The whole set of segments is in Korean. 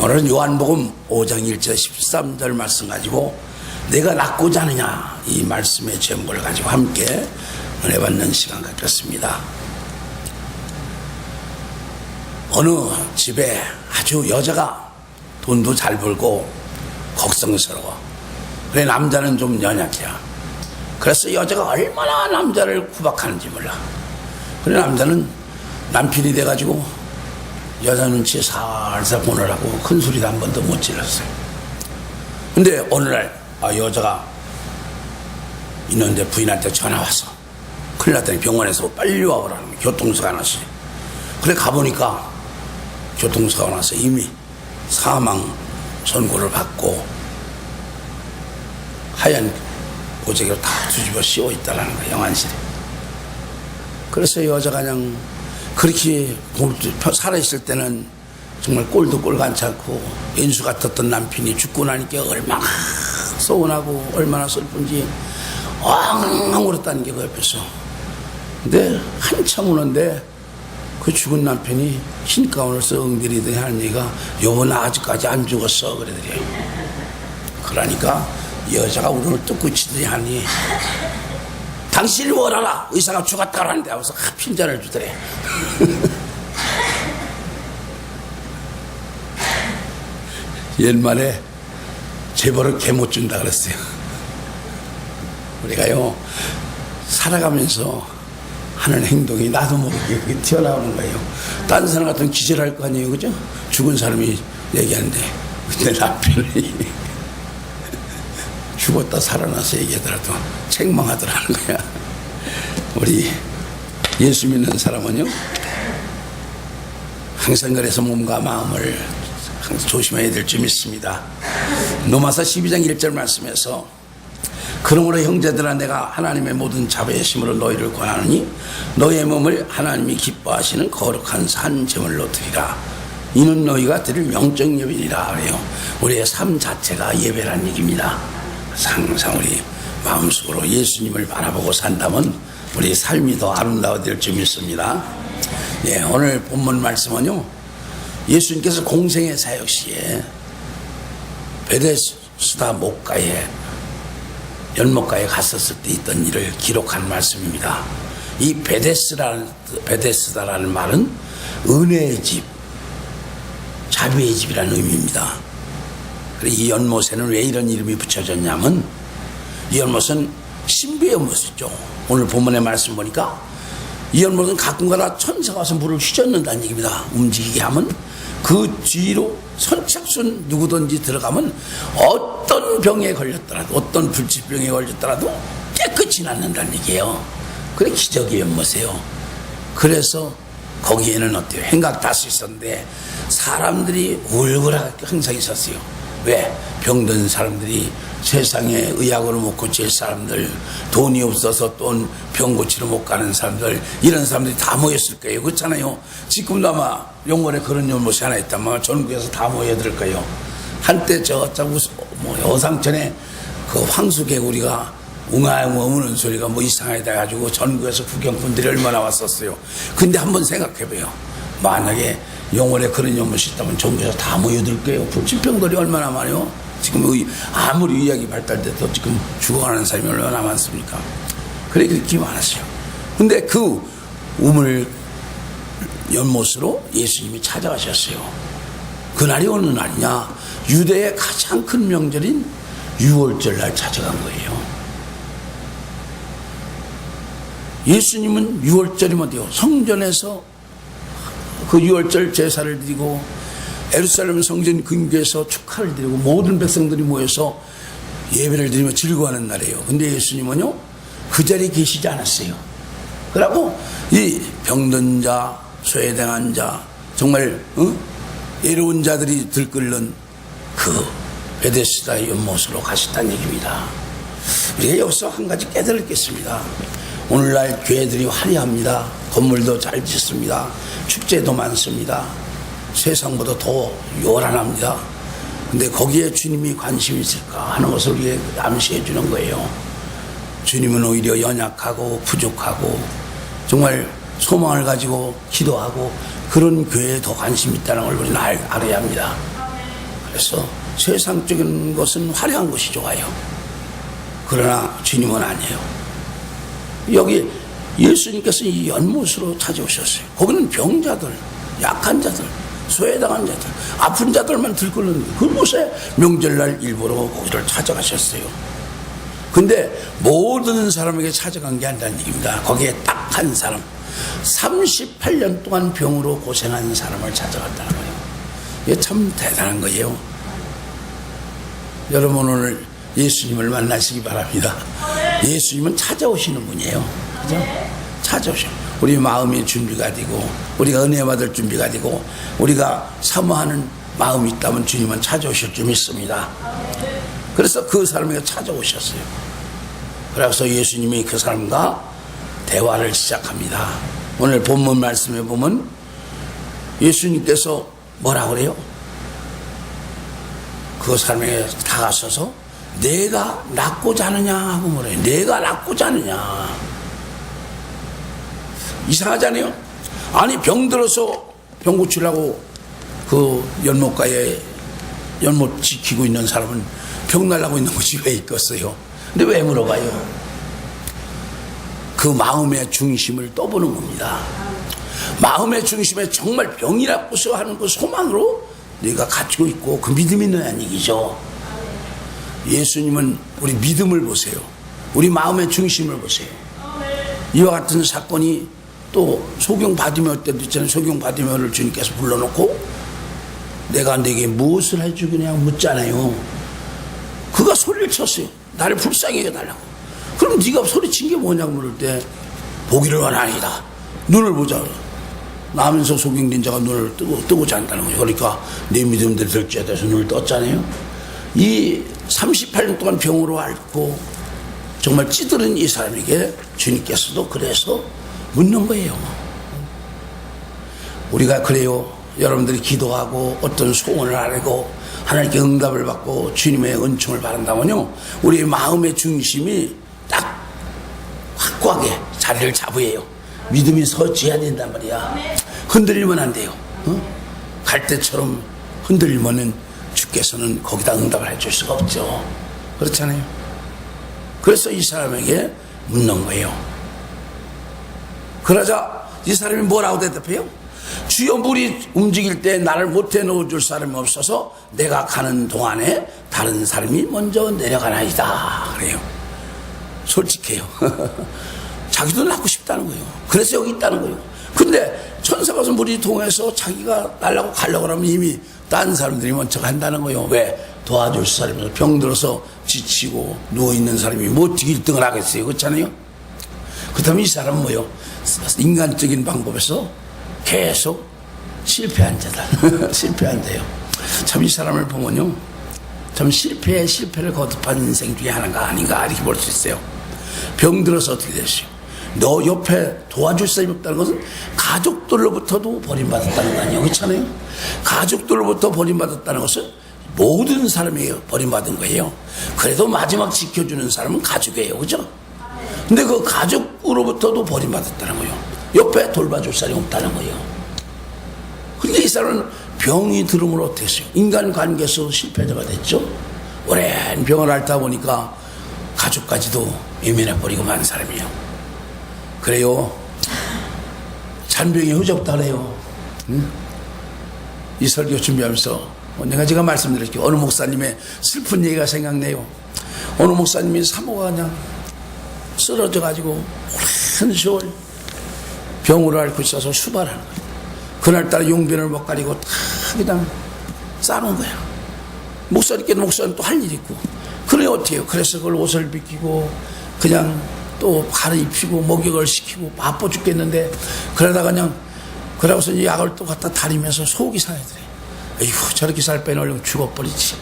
오늘은 요한복음 5장 1절 13절 말씀 가지고 내가 낫고자 하느냐 이 말씀의 제목을 가지고 함께 은혜 받는 시간 갖겠습니다. 어느 집에 아주 여자가 돈도 잘 벌고 걱정스러워. 그래 남자는 좀 연약해. 그래서 여자가 얼마나 남자를 구박하는지 몰라. 그래 남자는 남편이 돼가지고 여자 눈치에 살살 보느라고 큰 소리도 한 번도 못 질렀어요. 근데 어느 날 여자가 있는데 부인한테 전화 와서 큰일 났더니 병원에서 빨리 와보라는 거예요. 교통사고가 났어요. 그래 가보니까 교통사고가 나서 이미 사망 선고를 받고 하얀 보자기로 다 뒤집어 씌워 있다라는 거예요. 영안실에. 그래서 여자가 그냥 그렇게 살아있을 때는 정말 꼴도 꼴 괜찮고 인수 같았던 남편이 죽고 나니까 얼마나 서운하고 얼마나 슬픈지 엉엉 울었다는 게 그 옆에서. 근데 한참 우는데 그 죽은 남편이 흰 가운을 써 엉들이더니 하는 얘기가 여보 나 아직까지 안 죽었어 그러더래요. 그러니까 여자가 울음을 뚝 그치더니 하니 당신이 뭘 알아? 의사가 죽었다라는데 하면서 핀잔을 주더래. 옛말에 재벌을 개 못 준다 그랬어요. 우리가요 살아가면서 하는 행동이 나도 모르게 그게 튀어나오는 거예요. 다른 사람 같으면 기절할 거 아니에요, 그죠? 죽은 사람이 얘기하는데 근데 남편이 죽었다 살아나서 얘기하더라도 책망하더라는 거야. 우리 예수 믿는 사람은요 항상 그래서 몸과 마음을 항상 조심해야 될 줄 믿습니다. 로마서 12장 1절 말씀에서 그러므로 형제들아 내가 하나님의 모든 자비하심으로 너희를 권하노니 너희의 몸을 하나님이 기뻐하시는 거룩한 산 제물로 드리라. 이는 너희가 드릴 영적 예배이라 그래요. 우리의 삶 자체가 예배란 얘기입니다. 항상 우리 마음속으로 예수님을 바라보고 산다면 우리 삶이 더 아름다워질 줄 믿습니다. 예, 오늘 본문 말씀은요 예수님께서 공생의 사역 시에 베데스다 목가에 연못가에 갔었을 때 있던 일을 기록한 말씀입니다. 이 베데스다라는 말은 은혜의 집, 자비의 집이라는 의미입니다. 이 연못에는 왜 이런 이름이 붙여졌냐면 이 연못은 신비의 연못이죠. 오늘 본문의 말씀 보니까 이 연못은 가끔가다 천사가 와서 물을 휘젓는다는 얘기입니다. 움직이게 하면 그 뒤로 선착순 누구든지 들어가면 어떤 병에 걸렸더라도 어떤 불치병에 걸렸더라도 깨끗이 낫는다는 얘기예요. 그게 기적의 연못이에요. 그래서 거기에는 어때요? 행각 다수 있었는데 사람들이 울그락하게 항상 있었어요. 왜? 병든 사람들이 세상에 의학으로 못 고칠 사람들, 돈이 없어서 또 병 고치러 못 가는 사람들, 이런 사람들이 다 모였을 거예요. 그렇잖아요. 지금도 아마 영월에 그런 연못이 하나 있다면 전국에서 다 모여들 거예요. 한때 여상천에 그 황수개구리가 웅아웅 우는 소리가 이상하게 돼가지고 전국에서 구경꾼들이 얼마나 왔었어요. 근데 한번 생각해봐요. 만약에 영월에 그런 연못이 있다면 전국에서 다 모여들 거예요. 불치병들이 얼마나 많아요. 지금 아무리 의학이 발달돼도 지금 죽어가는 사람이 얼마나 많습니까? 그래 그렇게 많았어요. 근데 그 우물 연못으로 예수님이 찾아가셨어요. 그날이 어느 날이냐? 유대의 가장 큰 명절인 유월절 날 찾아간 거예요. 예수님은 유월절이면 어때요? 성전에서 그 유월절 제사를 드리고 예루살렘 성전 근교에서 축하를 드리고 모든 백성들이 모여서 예배를 드리며 즐거워하는 날이에요. 근데 예수님은요 그 자리에 계시지 않았어요. 그러고 이 병든 자, 소외당한 자, 정말 외로운 자들이 들끓는 그 베데스다의 연못으로 가셨다는 얘기입니다. 우리가 여기서 한 가지 깨달을 게 있습니다. 오늘날 교회들이 화려합니다. 건물도 잘 짓습니다. 축제도 많습니다. 세상보다 더 요란합니다. 근데 거기에 주님이 관심이 있을까 하는 것을 우리에게 암시해 주는 거예요. 주님은 오히려 연약하고 부족하고 정말 소망을 가지고 기도하고 그런 교회에 더 관심이 있다는 걸 우리는 알아야 합니다. 그래서 세상적인 것은 화려한 것이 좋아요. 그러나 주님은 아니에요. 여기 예수님께서 이 연못으로 찾아오셨어요. 거기는 병자들, 약한 자들, 소외당한 자들, 아픈 자들만 들끓는 그곳에 명절날 일부러 거기를 찾아가셨어요. 근데 모든 사람에게 찾아간 게 아니라는 얘기입니다. 거기에 딱 한 사람, 38년 동안 병으로 고생한 사람을 찾아갔다는 거예요. 이게 참 대단한 거예요. 여러분 오늘 예수님을 만나시기 바랍니다. 예수님은 찾아오시는 분이에요. 그죠? 찾아오셔. 우리 마음의 준비가 되고 우리가 은혜 받을 준비가 되고 우리가 사모하는 마음이 있다면 주님은 찾아오실 줄 믿습니다. 그래서 그 사람에게 찾아오셨어요. 그래서 예수님이 그 사람과 대화를 시작합니다. 오늘 본문 말씀에 보면 예수님께서 뭐라 그래요? 그 사람에게 다가서서 내가 낫고자 하느냐 하고 뭐래요? 내가 낫고자 하느냐. 이상하잖아요. 아니 병들어서 병 고치려고 그 연못가에 연못 지키고 있는 사람은 병 날라고 있는 것이 왜 있겠어요? 근데 왜 물어봐요? 그 마음의 중심을 떠보는 겁니다. 마음의 중심에 정말 병이라고서 하는 그 소망으로 네가 가지고 있고 그 믿음이 있는 얘기죠. 예수님은 우리 믿음을 보세요. 우리 마음의 중심을 보세요. 이와 같은 사건이 또 소경 바디메오 때도 있잖아요. 소경 바디메오를 주님께서 불러놓고 내가 네게 무엇을 해주겠냐 묻잖아요. 그가 소리를 쳤어요. 나를 불쌍히 해달라고. 그럼 네가 소리친 게 뭐냐고 물을 때 보기를 원하나이다. 눈을 보자. 나면서 소경된 자가 눈을 뜨고자 한다는 거예요. 그러니까 내 믿음대로 될지에 대해서 눈을 떴잖아요. 이 38년 동안 병으로 앓고 정말 찌들은 이 사람에게 주님께서도 그래서 묻는 거예요. 우리가 그래요. 여러분들이 기도하고 어떤 소원을 하고 하나님께 응답을 받고 주님의 은총을 바란다면요, 우리 마음의 중심이 딱 확고하게 자리를 잡으예요. 믿음이 서지어야 된단 말이야. 흔들리면 안 돼요. 갈대처럼 흔들리면은 주께서는 거기다 응답을 해줄 수가 없죠. 그렇잖아요. 그래서 이 사람에게 묻는 거예요. 그러자 이 사람이 뭐라고 대답해요? 주여 물이 움직일 때 나를 못해 넣어줄 사람이 없어서 내가 가는 동안에 다른 사람이 먼저 내려가나이다. 그래요. 솔직해요. 자기도 낫고 싶다는 거예요. 그래서 여기 있다는 거예요. 근데 천사가 와서 물이 통해서 자기가 날라고 가려고 하면 이미 딴 사람들이 먼저 간다는 거예요. 왜? 도와줄 사람이 병들어서 지치고 누워있는 사람이 뭐 어떻게 1등을 하겠어요. 그렇잖아요. 그렇다면 이 사람은 뭐예요? 인간적인 방법에서 계속 실패한 자다. 실패한대요. 참 이 사람을 보면요, 참 실패에 실패를 거듭한 인생 중에 하나가 아닌가 이렇게 볼 수 있어요. 병들어서 어떻게 됐어요? 너 옆에 도와줄 사람이 없다는 것은 가족들로부터도 버림받았다는 거 아니에요. 그렇잖아요. 가족들로부터 버림받았다는 것은 모든 사람이 버림받은 거예요. 그래도 마지막 지켜주는 사람은 가족이에요. 그죠? 근데 그 가족으로부터도 버림받았다는 거예요. 옆에 돌봐줄 사람이 없다는 거예요. 근데 이 사람은 병이 들음으로 어떻게 했어요? 인간관계에서 실패자가 됐죠. 오랜 병을 앓다 보니까 가족까지도 예민해버리고 만 사람이에요. 그래요. 잔병이 흐졌다 그래요. 응? 이 설교 준비하면서 내가 제가 말씀드릴게요. 어느 목사님의 슬픈 얘기가 생각나요. 어느 목사님이 사모가 그냥 쓰러져가지고 오랜 세월 병으로 앓고 있어서 수발하는 거예요. 그날따라 용변을 못 가리고 다 그냥 싸놓은 거야. 목사님께는 목사님 또 할 일이 있고. 그래 어떻게 해요? 그래서 그걸 옷을 벗기고 그냥 또 갈아입히고 목욕을 시키고 바빠 죽겠는데 그러다가 그냥 그러고서 이 약을 또 갖다 다리면서 속이 상해더래. 에휴 저렇게 살 빼놓으려면 죽어버리지.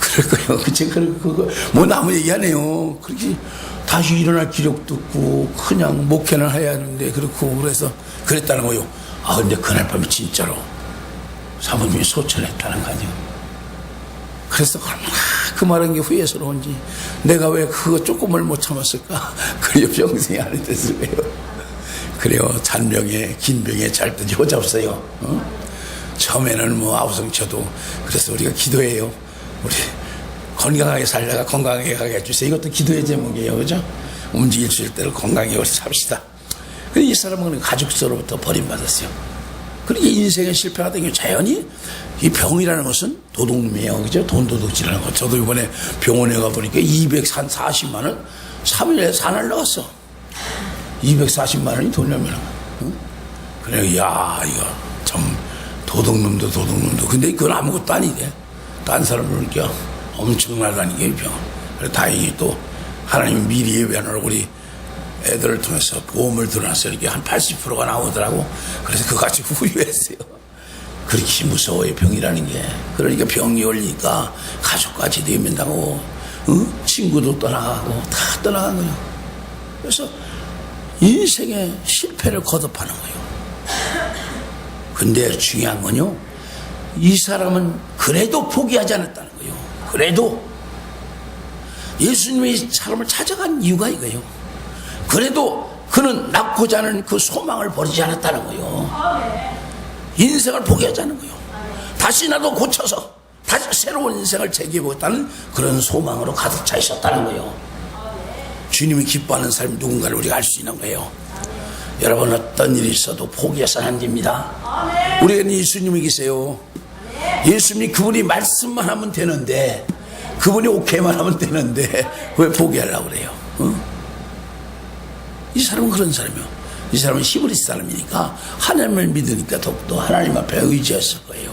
그럴 거예요. 그치? 그거 뭐 남의 얘기 하네요. 그렇게 다시 일어날 기력도 없고 그냥 목회는 해야 하는데 그렇고 그래서 그랬다는 거예요. 아 근데 그날 밤에 진짜로 사모님이 소천했다는 거 아니에요. 그래서 얼마나 그 말한 게 후회스러운지 내가 왜 그거 조금을 못 참았을까. 그래요. 평생이 안 됐을 거예요. 그래요. 잔병에 긴 병에 잘 뜨지 어쩌없어요. 처음에는 뭐 아우성쳐도 그래서 우리가 기도해요. 우리 건강하게 살다가 건강하게 가게 해주세요. 이것도 기도의 제목이에요. 그죠? 움직일 수 있을 때로 건강하게 우리 삽시다. 근데 이 사람은 가족서로부터 버림받았어요. 그러니까 인생의 실패가 된 게 자연히 이 병이라는 것은 도둑놈이에요. 그죠? 돈 도둑질하는 거. 저도 이번에 병원에 가보니까 240만 원 3일에 산을 넣었어. 240만 원이 돈이 얼마나. 응? 그래, 야, 이거 참 도둑놈도 도둑놈도. 근데 그건 아무것도 아니대. 딴 사람을 보니까 엄청나다는 게 병. 그래, 다행히 또 하나님 미리 예배하느라고 우리 애들을 통해서 보험을 들어놨어. 이렇게 한 80%가 나오더라고. 그래서 그거 가지고 후회했어요. 그렇게 무서워요, 병이라는 게. 그러니까 병이 올리니까 가족까지 되면다고, 친구도 떠나가고 다 떠나간 거예요. 그래서 인생의 실패를 거듭하는 거예요. 근데 중요한 건요, 이 사람은 그래도 포기하지 않았다는 거예요. 그래도 예수님이 사람을 찾아간 이유가 이거예요. 그래도 그는 낳고자 하는 그 소망을 버리지 않았다는 거예요. 인생을 포기하지 않은 거예요. 다시 나도 고쳐서 다시 새로운 인생을 재개해보겠다는 그런 소망으로 가득 차 있었다는 거예요. 주님이 기뻐하는 사람이 누군가를 우리가 알 수 있는 거예요. 여러분, 어떤 일이 있어도 포기해서는 안 됩니다. 우리에게는 예수님이 계세요. 예수님이 그분이 말씀만 하면 되는데, 그분이 오케이만 하면 되는데 왜 포기하려고 그래요? 이 사람은 그런 사람이에요. 이 사람은 히브리스 사람이니까 하나님을 믿으니까 더욱더 하나님 앞에 의지했을 거예요.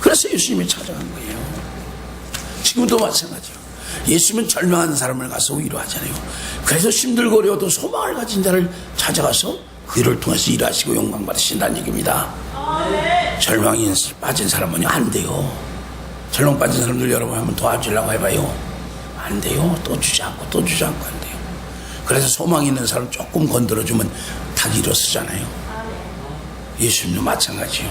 그래서 예수님이 찾아간 거예요. 지금도 마찬가지예요. 예수님은 절망한 사람을 가서 위로하잖아요. 그래서 힘들고 어려워도 소망을 가진 자를 찾아가서 그를 통해서 일하시고 영광 받으신다는 얘기입니다. 절망에 빠진 사람은 안 돼요. 절망 빠진 사람들 여러분 한번 도와주려고 해봐요. 안 돼요. 또 주지 않고 또 주지 않고 안 돼요. 그래서 소망 있는 사람 조금 건드려주면 닭이 일어서잖아요. 예수님도 마찬가지예요.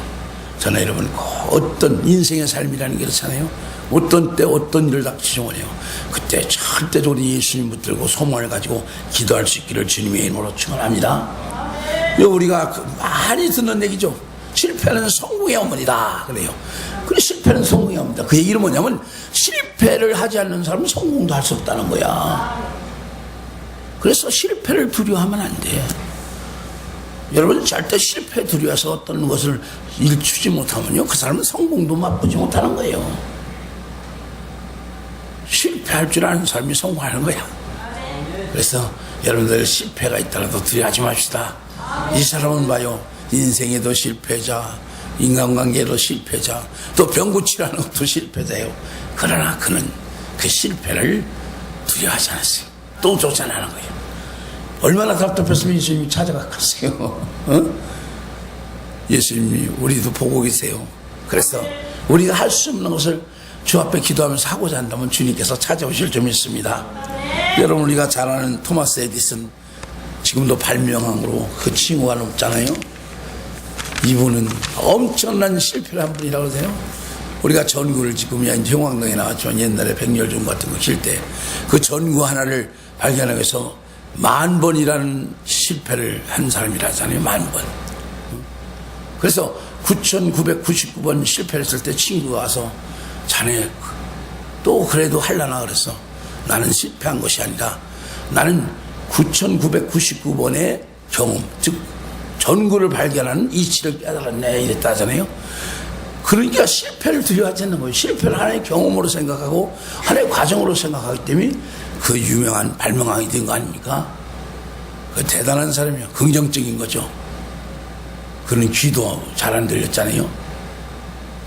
저는 여러분 어떤 인생의 삶이라는 게 그렇잖아요. 어떤 때 어떤 일을 닥치지 못해요. 그때 절대로 우리 예수님 붙들고 소망을 가지고 기도할 수 있기를 주님의 이름으로 축원합니다. 우리가 많이 듣는 얘기죠. 실패는 성공의 어머니다 그래요. 그래, 실패는 성공의 어머니다. 그 얘기는 뭐냐면 실패를 하지 않는 사람은 성공도 할 수 없다는 거야. 그래서 실패를 두려워하면 안 돼. 여러분, 절대 실패 두려워서 어떤 것을 일추지 못하면요, 그 사람은 성공도 맛보지 못하는 거예요. 실패할 줄 아는 사람이 성공하는 거야. 그래서 여러분들 실패가 있더라도 두려워하지 맙시다. 이 사람은 봐요, 인생에도 실패자, 인간관계도 실패자, 또 병 고치라는 것도 실패자예요. 그러나 그는 그 실패를 두려워하지 않았어요. 또 쫓아나는 거예요. 얼마나 답답했으면 예수님이 찾아갔겠어요. 예수님이 우리도 보고 계세요. 그래서 우리가 할 수 없는 것을 주 앞에 기도하면서 하고자 한다면 주님께서 찾아오실 줄 믿습니다. 여러분, 우리가 잘 아는 토마스 에디슨, 지금도 발명왕으로 그 칭호가 높잖아요. 이분은 엄청난 실패를 한 분이라고 그러세요. 우리가 전구를 지금 이제 형광등에 나왔지만 옛날에 백열전 같은 거 킬 때 그 전구 하나를 발견하기 위해서 10,000번이라는 실패를 한 사람이라잖아요. 10,000번. 그래서 9,999번 실패를 했을 때 친구가 와서 자네 또 그래도 할라나 그랬어. 나는 실패한 것이 아니라 나는 9,999번의 경험, 즉 전구를 발견하는 이치를 깨달았네 이랬다잖아요. 그러니까 실패를 두려워하지 않는 거예요. 실패를 하나의 경험으로 생각하고 하나의 과정으로 생각하기 때문에 그 유명한 발명왕이 된 거 아닙니까? 그 대단한 사람이에요. 긍정적인 거죠. 그는 귀도 잘 안 들렸잖아요.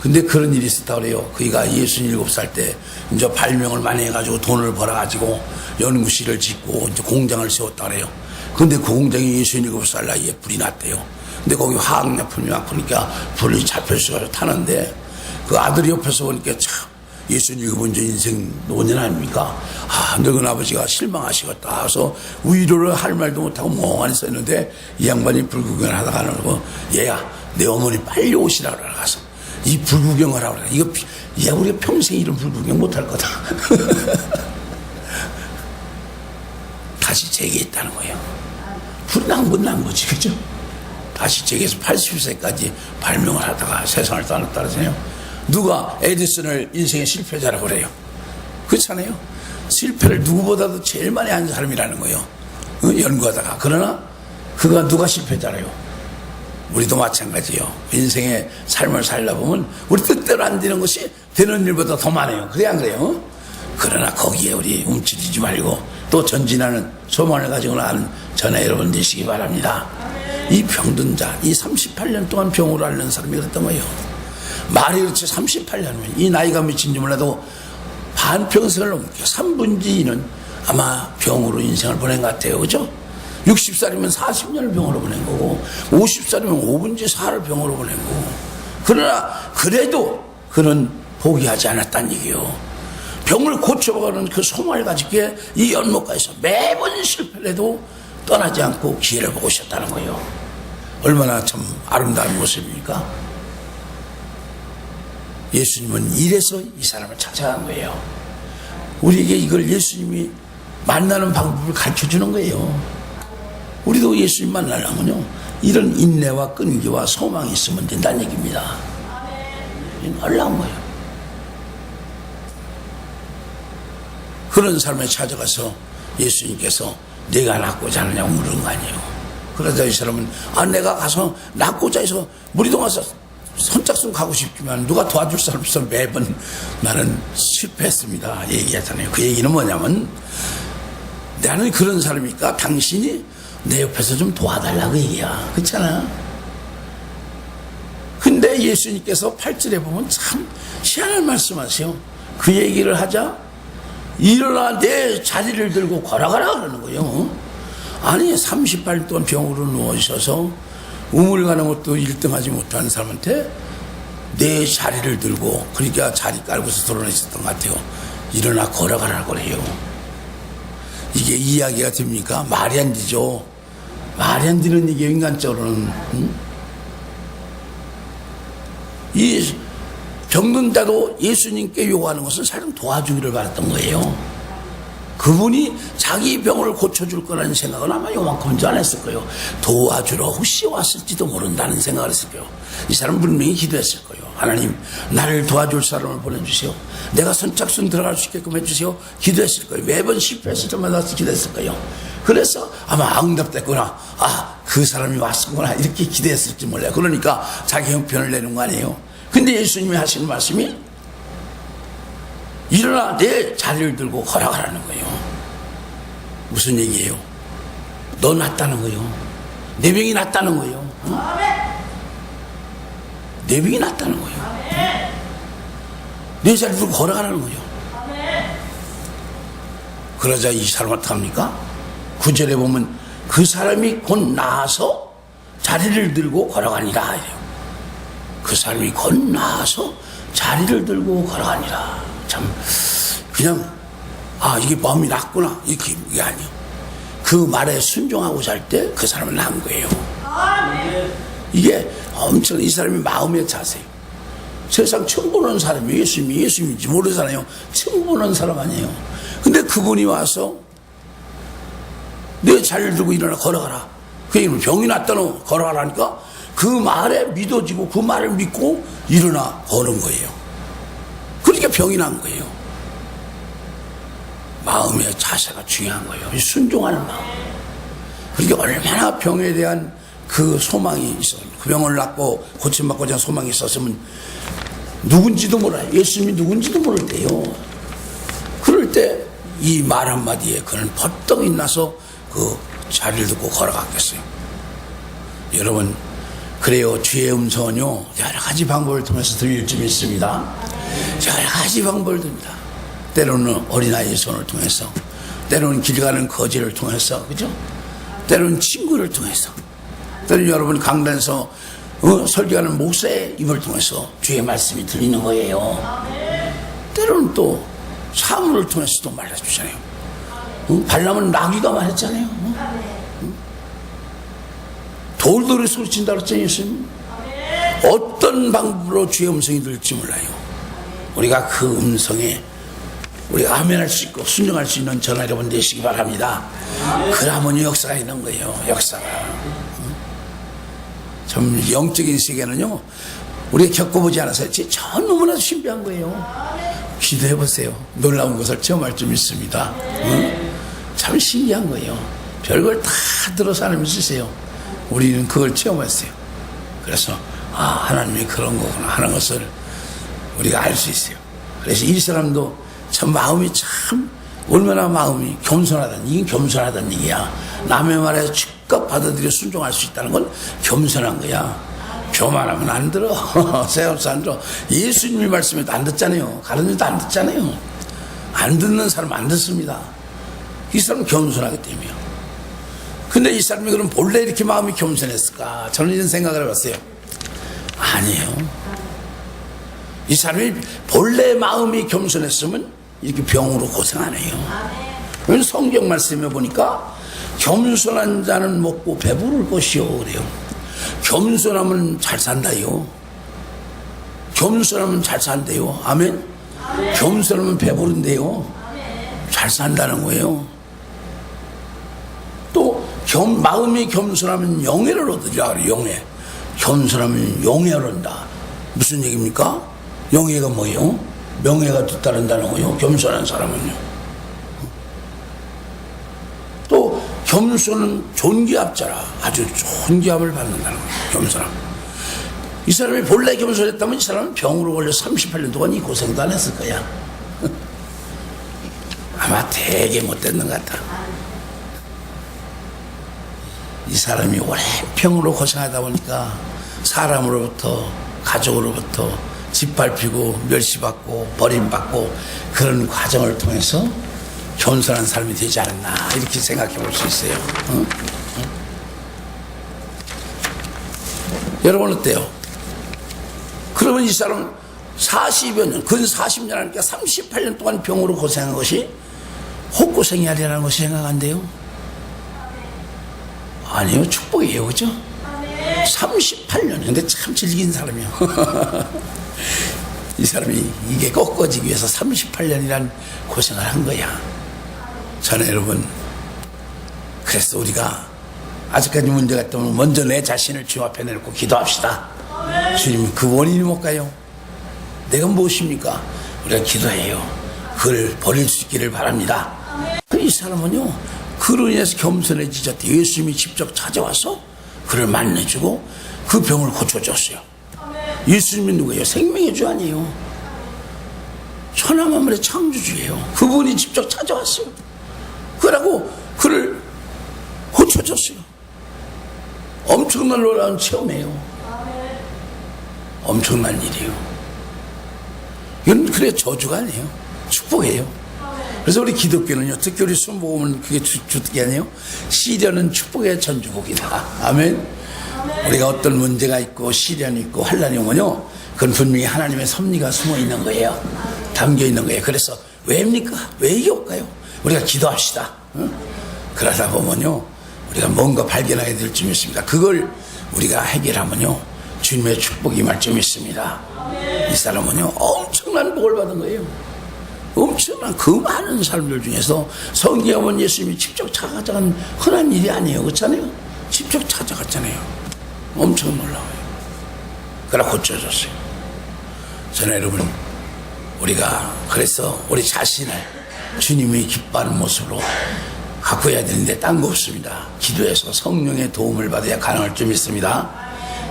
근데 그런 일이 있었다고 그래요. 그이가 67살 때 이제 발명을 많이 해가지고 돈을 벌어가지고 연구실을 짓고 이제 공장을 세웠다고 그래요. 근데 그 공장이 67살 나이에 불이 났대요. 근데 거기 화학약품이 막 그러니까 불이 잡혀서 타는데 그 아들이 옆에서 보니까 참 예수님 이제 인생 노년 아닙니까? 아, 늙은 아버지가 실망하시겠다 해서 위로를 할 말도 못하고 멍하니 서 있는데 이 양반이 불구경을 하다가 그러고 얘야, 내 어머니 빨리 오시라고 가서 이 불구경을 하라. 이거 야, 우리가 평생 이런 불구경 못할 거다. 다시 재개했다는 거예요. 불이 난 건 난 거지, 그죠? 다시 제게서 80세까지 발명을 하다가 세상을 떠났다잖아요. 누가 에디슨을 인생의 실패자라고 그래요? 그렇잖아요. 실패를 누구보다도 제일 많이 한 사람이라는 거예요. 연구하다가. 그러나 그가 누가 실패자래요? 우리도 마찬가지예요. 인생의 삶을 살다 보면 우리 뜻대로 안 되는 것이 되는 일보다 더 많아요. 그래 안 그래요? 그러나 거기에 우리 움츠리지 말고 또 전진하는 소망을 가지고 나가는 전하 여러분 되시기 바랍니다. 이 병든 자, 이 38년 동안 병으로 앓는 사람이 그랬던 거예요. 말이 그렇지 38년이면 이 나이가 몇인지 몰라도 반평생을 넘게 3분의 2는 아마 병으로 인생을 보낸 것 같아요. 그죠? 60살이면 40년을 병으로 보낸 거고 50살이면 5분의 4를 병으로 보낸 거고 그러나 그래도 그는 포기하지 않았다는 얘기예요. 병을 고쳐가는 그 소망을 가지기에 이 연못가에서 매번 실패를 해도 떠나지 않고 기회를 보고 있었다는 거예요. 얼마나 참 아름다운 모습입니까? 예수님은 이래서 이 사람을 찾아간 거예요. 우리에게 이걸 예수님이 만나는 방법을 가르쳐주는 거예요. 우리도 예수님 만나려면요 이런 인내와 끈기와 소망이 있으면 된다는 얘기입니다. 놀라운 거예요. 그런 삶에 찾아가서 예수님께서 내가 낳고자 하느냐고 물은 거 아니에요. 그러자 이 사람은 내가 가서 낳고자 해서 무리도 가서 선착순 가고 싶지만 누가 도와줄 사람 없어 매번 나는 실패했습니다 얘기하잖아요. 그 얘기는 뭐냐면 나는 그런 사람이니까 당신이 내 옆에서 좀 도와달라고 얘기야. 그렇잖아. 근데 예수님께서 8절에 보면 참 희한한 말씀하세요. 그 얘기를 하자 일어나 내 자리를 들고 걸어가라 그러는 거예요. 아니 38년 동안 병으로 누워 있어서 우물 가는 것도 1등하지 못한 사람한테 내 자리를 들고 그러니까 자리 깔고서 돌아나 있었던 것 같아요. 일어나 걸어가라고 그래요. 이게 이야기가 됩니까? 말이 안 되죠. 말이 안 되는 얘기예요. 인간적으로는. 이 병든 자도 예수님께 요구하는 것은 사실은 도와주기를 바랐던 거예요. 그분이 자기 병을 고쳐줄 거라는 생각은 아마 요만큼도 안 했을 거예요. 도와주러 혹시 왔을지도 모른다는 생각을 했을 거예요. 이 사람은 분명히 기도했을 거예요. 하나님 나를 도와줄 사람을 보내주세요. 내가 선착순 들어갈 수 있게끔 해주세요. 기도했을 거예요. 매번 실패했을 때마다 기도했을 거예요. 그래서 아마 응답됐구나. 그 사람이 왔구나 이렇게 기대했을지 몰라요. 그러니까 자기 형편을 내는 거 아니에요. 근데 예수님이 하시는 말씀이 일어나 내 자리를 들고 걸어가라는 거예요. 무슨 얘기예요? 너 낫다는 거예요. 내 병이 낫다는 거예요. 응? 내 병이 낫다는 거예요. 내 자리를 들고 걸어가라는 거예요. 그러자 이 사람은 어떡합니까? 9절에 보면 그 사람이 곧 나아서 자리를 들고 걸어가니라. 그 사람이 곧 나아서 자리를 들고 걸어가니라. 참 그냥 이게 마음이 났구나 이게 아니요. 그 말에 순종하고자 할 때 그 사람은 난 거예요. 이게 엄청 이 사람이 마음의 자세예요. 세상 처음 보는 사람이 예수님인지 모르잖아요. 처음 보는 사람 아니에요. 근데 그분이 와서 내 자리를 들고 일어나 걸어가라. 그 얘기는 병이 났다는 걸어가라니까 그 말에 믿어지고 그 말을 믿고 일어나 거는 거예요. 그러니까 병이 난 거예요. 마음의 자세가 중요한 거예요. 순종하는 마음. 그러니까 얼마나 병에 대한 그 소망이 있어요. 그 병을 낫고 고침받고자 하는 소망이 있었으면 누군지도 몰라요. 예수님이 누군지도 모를 때요. 그럴 때 이 말 한마디에 그는 벌떡 일어나서 그 자리를 듣고 걸어갔겠어요. 여러분 그래요. 주의 음성은요 여러 가지 방법을 통해서 들릴 줄 믿습니다. 여러 가지 방법을 듭니다. 때로는 어린아이의 손을 통해서, 때로는 길 가는 거지를 통해서, 그죠? 때로는 친구를 통해서, 때로는 여러분 강단에서 설교하는 목사의 입을 통해서 주의 말씀이 들리는 거예요. 때로는 또 사물을 통해서도 말해주잖아요. 발람은 나귀가 말했잖아요. 돌돌이 소리친다 그랬잖아요. 예수님. 어떤 방법으로 주의 음성이 들릴지 몰라요. 우리가 그 음성에 우리가 아멘할 수 있고 순종할 수 있는 전화 여러분 되시기 바랍니다. 그러면 역사가 있는 거예요. 역사가. 참 영적인 세계는요, 우리가 겪어보지 않아서 전 너무나도 신비한 거예요. 기도해 보세요. 놀라운 것을 체험할 줄 믿습니다. 응? 참 신기한 거예요. 별걸 다 들어서 하나님 쓰세요. 우리는 그걸 체험했어요. 그래서 하나님이 그런 거구나 하는 것을 우리가 알 수 있어요. 그래서 이 사람도 참 마음이 참 얼마나 마음이 겸손하다는, 이게 겸손하다는 얘기야. 남의 말에 즉각 받아들여 순종할 수 있다는 건 겸손한 거야. 교만하면 안 들어. 새없어 안 들어. 예수님이 말씀해도 안 듣잖아요. 가르쳐도 안 듣잖아요. 안 듣는 사람 안 듣습니다. 이 사람은 겸손하기 때문이에요. 근데 이 사람이 그럼 본래 이렇게 마음이 겸손했을까? 저는 이런 생각을 해봤어요. 아니에요. 이 사람이 본래 마음이 겸손했으면 이렇게 병으로 고생 안 해요. 성경 말씀에 보니까 겸손한 자는 먹고 배부를 것이요 그래요. 겸손하면 잘 산다요. 겸손하면 잘 산대요. 아멘. 겸손하면 배부른데요. 잘 산다는 거예요. 또 마음이 겸손하면 영예를 얻으리라 그래요. 영예. 겸손하면 영예를 얻는다. 무슨 얘기입니까? 영예가 뭐예요? 명예가 뒤따른다는 거예요. 겸손한 사람은요. 또 겸손은 존귀합자라. 아주 존귀함을 받는다는 거예요. 겸손함. 이 사람이 본래 겸손했다면 이 사람은 병으로 걸려 38년 동안 이 고생도 안 했을 거야. 아마 되게 못됐는 것 같다. 이 사람이 오래 병으로 고생하다 보니까 사람으로부터, 가족으로부터 짓밟히고 멸시받고 버림받고 그런 과정을 통해서 겸손한 삶이 되지 않았나 이렇게 생각해 볼 수 있어요. 응? 응? 여러분 어때요? 그러면 이 사람 40여 년, 근 40년 하니까 38년 동안 병으로 고생한 것이 헛고생이 아니라는 것이 생각한대요. 아니요, 축복이에요. 그죠? 38년. 근데 참 질긴 사람이요. 이 사람이 이게 꺾어지기 위해서 38년이란 고생을 한 거야. 저는 여러분, 그래서 우리가 아직까지 문제가 있다면 먼저 내 자신을 주님 앞에 내놓고 기도합시다. 주님, 그 원인이 뭘까요? 내가 무엇입니까? 우리가 기도해요. 그를 버릴 수 있기를 바랍니다. 이 사람은요, 그로 인해서 겸손해지셨대. 예수님이 직접 찾아와서 그를 만나주고 그 병을 고쳐줬어요. 예수님이 누구예요? 생명의 주 아니에요. 천하만물의 창조주예요. 그분이 직접 찾아왔어요. 그러고 그를 고쳐줬어요. 엄청난 놀라운 체험이에요. 엄청난 일이에요. 이건 그래 저주가 아니에요. 축복이에요. 그래서 우리 기독교는요, 특히 우리 순복음은 그게 주특기 아니에요? 시련은 축복의 전주곡이다. 아멘. 우리가 어떤 문제가 있고 시련이 있고 환란이 오면요, 그건 분명히 하나님의 섭리가 숨어 있는 거예요. 담겨 있는 거예요. 그래서 왜입니까? 왜 이게 올까요? 우리가 기도합시다. 응? 그러다 보면요, 우리가 뭔가 발견하게 될 줄 믿습니다. 그걸 우리가 해결하면요, 주님의 축복이 임할 줄 믿습니다. 이 사람은요, 엄청난 복을 받은 거예요. 엄청난 그 많은 사람들 중에서 성경에 보면 예수님이 직접 찾아간 흔한 일이 아니에요. 그렇잖아요? 직접 찾아갔잖아요. 엄청 놀라워요. 그러나 고쳐줬어요. 저는 여러분, 우리가 그래서 우리 자신을 주님이 기뻐하는 모습으로 가꾸어야 되는데 딴 거 없습니다. 기도해서 성령의 도움을 받아야 가능할 줄 믿습니다.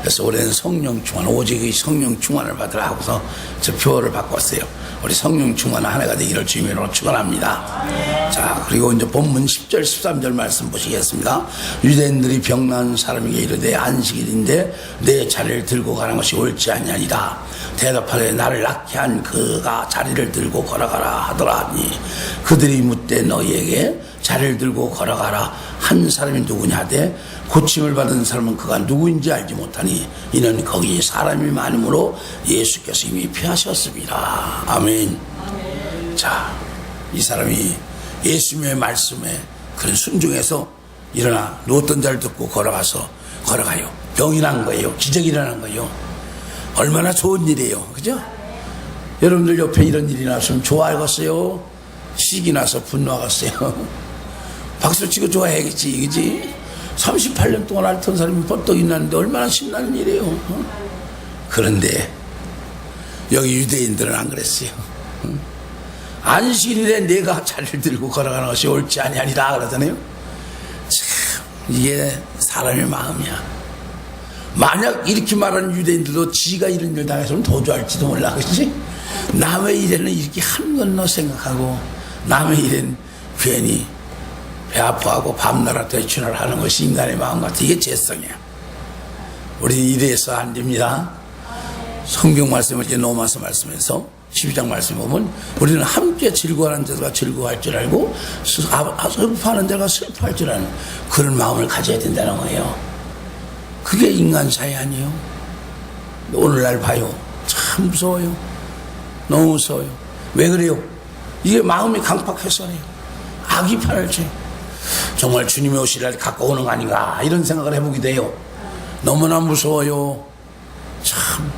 그래서 올해는 성령 충만, 오직 이 성령 충만을 받으라 하고서 저 표어를 바꿨어요. 우리 성령 충만 하나가 되기를 주님으로 축원합니다. 자, 그리고 이제 본문 10절 13절 말씀 보시겠습니다. 유대인들이 병난 사람에게 이르되 안식일인데 내 자리를 들고 가는 것이 옳지 아니하니라. 대답하되 나를 낳게 한 그가 자리를 들고 걸어가라 하더라니. 그들이 묻되 너희에게 자리를 들고 걸어가라 한 사람이 누구냐 하되 고침을 받은 사람은 그가 누구인지 알지 못하니 이는 거기 사람이 많으므로 예수께서 이미 피하셨습니다. 아멘. 자, 이 사람이 예수님의 말씀에 그런 순종해서 일어나 누웠던 자를 듣고 걸어가서 걸어가요. 병이 난 거예요. 기적이 일어난 거예요. 얼마나 좋은 일이에요. 그죠? 여러분들 옆에 이런 일이 났으면 좋아하겠어요? 시기 나서 분노하겠어요? 박수치고 좋아해야겠지. 그지? 38년 동안 앓던 사람이 벌떡 일어났는데 얼마나 신나는 일이에요. 그런데 여기 유대인들은 안 그랬어요. 안식일에 내가 자리를 들고 걸어가는 것이 옳지 아니하니라 그러잖아요. 참 이게 사람의 마음이야. 만약 이렇게 말하는 유대인들도 지가 이런 일 당했으면 도주할지도 몰라. 그렇지? 남의 일에는 이렇게 한 건너 생각하고 남의 일엔 괜히 배 아파하고 밤나라 대추나라 하는 것이 인간의 마음 같아. 이게 죄성이야. 우리는 이래서 안 됩니다. 성경 말씀을 이렇게 로마서 말씀에서 12장 말씀 보면 우리는 함께 즐거워하는 자가 즐거워할 줄 알고 슬퍼하는 자가 슬퍼할 줄 아는 그런 마음을 가져야 된다는 거예요. 그게 인간 사이 아니에요. 오늘날 봐요. 참 무서워요. 너무 무서워요. 왜 그래요? 이게 마음이 강팍해서 그래요. 악이 판을 쳐요. 정말 주님의 오실 날 가까우는 거 아닌가 이런 생각을 해보게 돼요. 너무나 무서워요. 참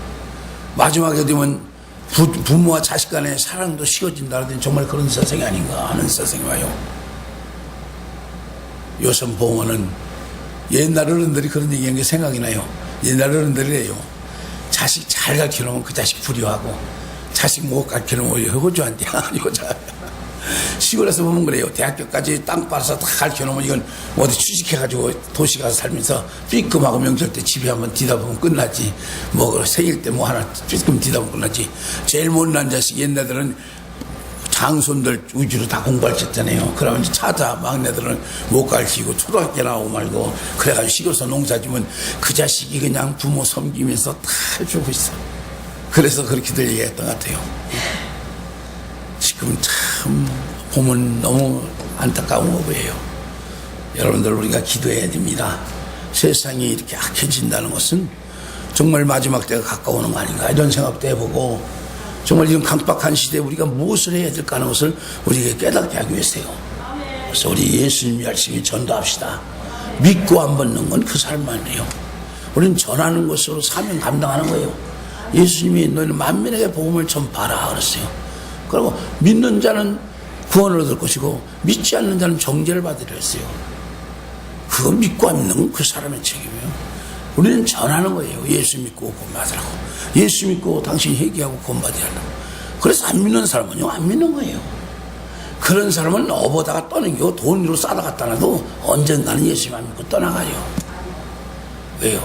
마지막에 되면 부모와 자식 간의 사랑도 식어진다 하더니 정말 그런 세상이 아닌가 하는 세상이 와요. 요즘 보면은 옛날 어른들이 그런 얘기한 게 생각이 나요. 옛날 어른들이래요. 자식 잘 가르쳐놓으면 그 자식 불효하고 자식 못 가르쳐놓으면 호주한테 여자. 시골에서 보면 그래요. 대학교까지 땅 빨아서 다 가르쳐놓으면 이건 어디 취직해가지고 도시 가서 살면서 삐끔하고 명절 때 집에 한번 뒤다 보면 끝나지. 뭐 생일 때 뭐 하나 삐끔 뒤다 보면 끝나지. 제일 못난 자식 옛날들은 장손들 위주로 다 공부할 수 있잖아요. 그러면 이제 차자 막내들은 못 가르치고 초등학교 나오고 말고 그래가지고 시골에서 농사 지면 그 자식이 그냥 부모 섬기면서 다 주고 있어. 그래서 그렇게들 얘기했던 것 같아요. 지금 참 보면 너무 안타까운 거예요. 여러분들 우리가 기도해야 됩니다. 세상이 이렇게 악해진다는 것은 정말 마지막 때가 가까우는 거 아닌가 이런 생각도 해보고 정말 이런 강박한 시대에 우리가 무엇을 해야 될까 하는 것을 우리에게 깨닫게 하기 위해서요. 그래서 우리 예수님 열심히 전도합시다. 믿고 안 받는 건 그 사람만이에요. 우리는 전하는 것으로 사명 감당하는 거예요. 예수님이 너희는 만민에게 복음을 전파하라 그랬어요. 그리고 믿는 자는 구원을 얻을 것이고 믿지 않는 자는 정죄를 받으려 했어요. 그거 믿고 안 믿는 건 그 사람의 책임이에요. 우리는 전하는 거예요. 예수 믿고 구원받으라고. 예수 믿고 당신이 회개하고 구원받아야 한다고. 그래서 안 믿는 사람은요 안 믿는 거예요. 그런 사람은 업어다가 떠넘기고 돈으로 싸다 갖다 놔도 언젠가는 예수님 안 믿고 떠나가요. 왜요?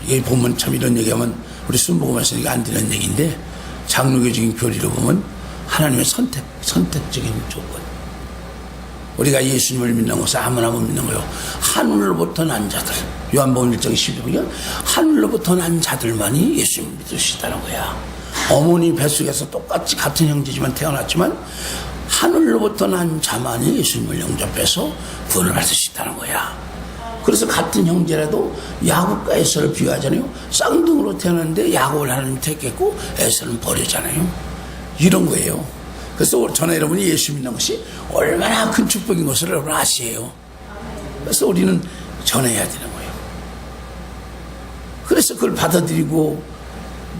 이게 보면 참 이런 얘기하면 우리 순복음에서 이게 안 되는 얘기인데 장로교적인 교리로 보면 하나님의 선택적인 조건. 우리가 예수님을 믿는 것은 아무나 못 믿는 거예요. 하늘로부터 난 자들. 요한복음 1장 12절에 하늘로부터 난 자들만이 예수님을 믿을 수 있다는 거야. 어머니 뱃속에서 똑같이 같은 형제지만 태어났지만 하늘로부터 난 자만이 예수님을 영접해서 구원을 받을 수 있다는 거야. 그래서 같은 형제라도 야곱과 에서를 비유하잖아요. 쌍둥이로 태어났는데 야곱을 하나님 택했고 에서는 버리잖아요. 이런 거예요. 그래서 저나 여러분이 예수 믿는 것이 얼마나 큰 축복인 것을 여러분 아시에요. 그래서 우리는 전해야 되는 거예요. 그래서 그걸 받아들이고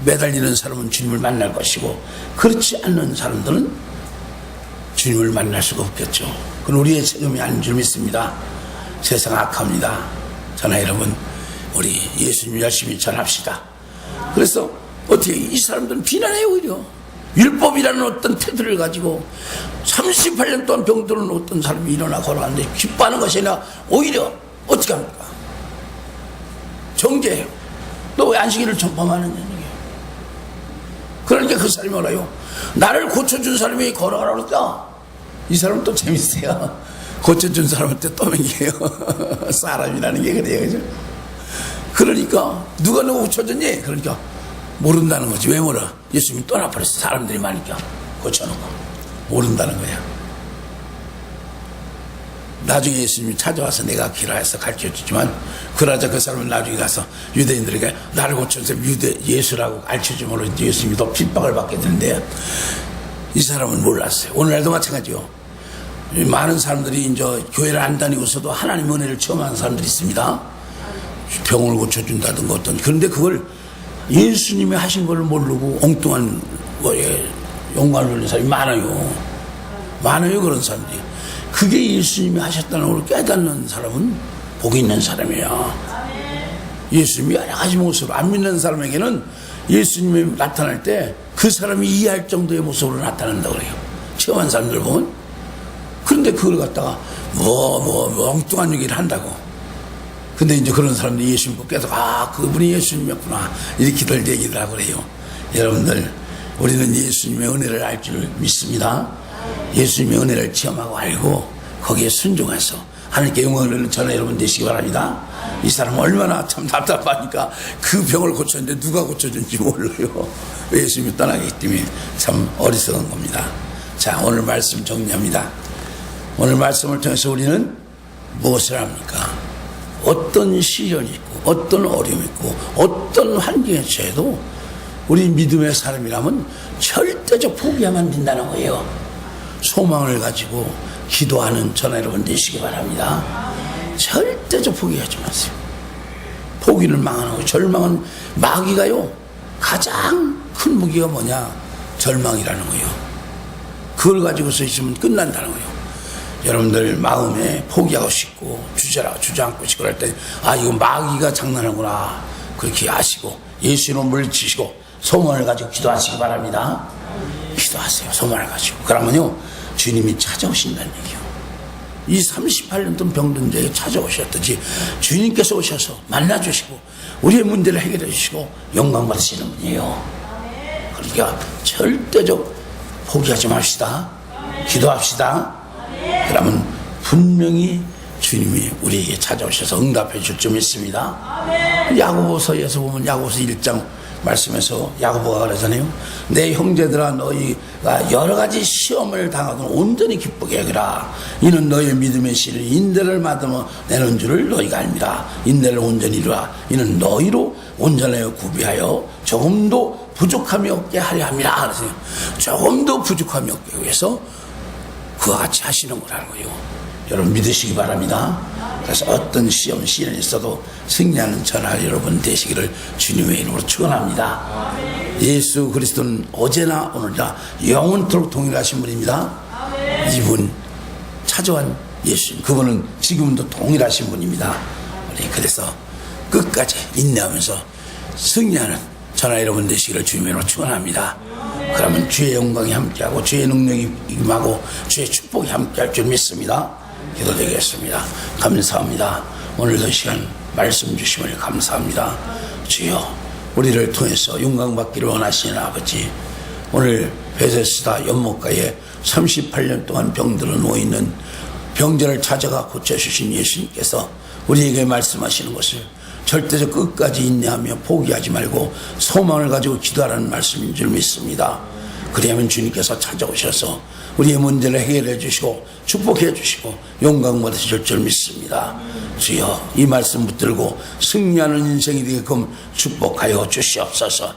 매달리는 사람은 주님을 만날 것이고 그렇지 않는 사람들은 주님을 만날 수가 없겠죠. 그건 우리의 책임이 아닌 줄 믿습니다. 세상 악합니다. 저나 여러분 우리 예수님 열심히 전합시다. 그래서 어떻게 이 사람들은 비난해요. 오히려 율법이라는 어떤 태도를 가지고 38년 동안 병들은 어떤 사람이 일어나 걸어갔는데 기뻐하는 것이 아니라 오히려 어떻게 합니까? 정죄해요. 너 왜 안식일을 전파하느냐 얘기해요. 그러니까 그 사람이 뭐라요? 나를 고쳐준 사람이 걸어가라고 했다. 이 사람은 또 재밌어요. 고쳐준 사람한테 떠먹이에요. 사람이라는 게 그래요. 그죠? 그러니까 누가 너 고쳐줬니? 그러니까 모른다는 거지. 왜 몰라? 예수님이 떠나버렸어. 사람들이 많으니까 고쳐놓고 모른다는 거야. 나중에 예수님이 찾아와서 내가 기라해서 가르쳐주지만 그러자 그 사람은 나중에 가서 유대인들에게 나를 고쳐서 예수라고 가르쳐주므로 예수님이 더 핍박을 받게 되는데 이 사람은 몰랐어요. 오늘날도 마찬가지요. 많은 사람들이 이제 교회를 안 다니고서도 하나님의 은혜를 체험하는 사람들이 있습니다. 병을 고쳐준다든가 어떤. 그런데 그걸 예수님이 하신 걸 모르고 엉뚱한 거에 영광을 돌리는 사람이 많아요. 많아요, 그런 사람들이. 그게 예수님이 하셨다는 걸 깨닫는 사람은 복이 있는 사람이에요. 예수님이 여러 가지 모습으로 안 믿는 사람에게는 예수님이 나타날 때 그 사람이 이해할 정도의 모습으로 나타난다고 그래요. 체험한 사람들 보면. 그런데 그걸 갖다가 엉뚱한 얘기를 한다고. 근데 이제 그런 사람들이 예수님 보고 계속 그분이 예수님이었구나 이렇게들 얘기를 하고 그래요. 여러분들, 우리는 예수님의 은혜를 알 줄 믿습니다. 예수님의 은혜를 체험하고 알고 거기에 순종해서 하나님께 영광을 전하 여러분 되시기 바랍니다. 이 사람 얼마나 참 답답하니까 그 병을 고쳤는데 누가 고쳐준지 몰라요. 예수님이 떠나기 때문에 참 어리석은 겁니다. 자, 오늘 말씀 정리합니다. 오늘 말씀을 통해서 우리는 무엇을 합니까? 어떤 시련이 있고 어떤 어려움이 있고 어떤 환경에 처해도 우리 믿음의 사람이라면 절대적 포기하면 안 된다는 거예요. 소망을 가지고 기도하는 저나 여러분 되시기 바랍니다. 절대적 포기하지 마세요. 포기는 망하는 거예요. 절망은, 마귀가요 가장 큰 무기가 뭐냐? 절망이라는 거예요. 그걸 가지고서 있으면 끝난다는 거예요. 여러분들 마음에 포기하고 싶고 주저앉고 싶고 할 때 이건 마귀가 장난하구나 그렇게 아시고 예수님을 물리치시고 소망을 가지고 기도하시기 바랍니다. 기도하세요. 소망을 가지고. 그러면요 주님이 찾아오신다는 얘기예요. 이 38년 동안 병든 자에게 찾아오셨듯이 주님께서 오셔서 만나주시고 우리의 문제를 해결해 주시고 영광 받으시는 분이에요. 그러니까 절대적 포기하지 맙시다. 기도합시다. 그러면 분명히 주님이 우리에게 찾아오셔서 응답해 줄 줄 믿습니다. 야고보서에서 보면 야고보서 1장 말씀에서 야고보가 그러잖아요. 내 형제들아, 너희가 여러 가지 시험을 당하고 온전히 기쁘게 여기라. 이는 너희의 믿음의 씨를 인내를 받으며 내는 줄을 너희가 압니다. 인내를 온전히 이루라. 이는 너희로 온전하여 구비하여 조금도 부족함이 없게 하려 함이라. 그러세요. 조금도 부족함이 없게 위해서 그와 같이 하시는 거라는 거예요. 여러분 믿으시기 바랍니다. 그래서 어떤 시련이 있어도 승리하는 전하 여러분 되시기를 주님의 이름으로 축원합니다. 예수 그리스도는 어제나 오늘이나 영원토록 동일하신 분입니다. 이분 찾아온 예수님, 그분은 지금도 동일하신 분입니다. 그래서 끝까지 인내하면서 승리하는 전하 여러분 되시기를 주님의 이름으로 축원합니다. 그러면 주의 영광이 함께하고 주의 능력이 임하고 주의 축복이 함께할 줄 믿습니다. 기도드리겠습니다. 감사합니다. 오늘도 시간 말씀 주심을 감사합니다. 주여, 우리를 통해서 영광받기를 원하시는 아버지, 오늘 베데스다 연못가에 38년 동안 병들어 누워있는 병자를 찾아가 고쳐주신 예수님께서 우리에게 말씀하시는 것을 절대적 끝까지 인내하며 포기하지 말고 소망을 가지고 기도하라는 말씀인 줄 믿습니다. 그리하면 주님께서 찾아오셔서 우리의 문제를 해결해 주시고 축복해 주시고 영광 받으실 줄 믿습니다. 주여, 이 말씀 붙들고 승리하는 인생이 되게끔 축복하여 주시옵소서.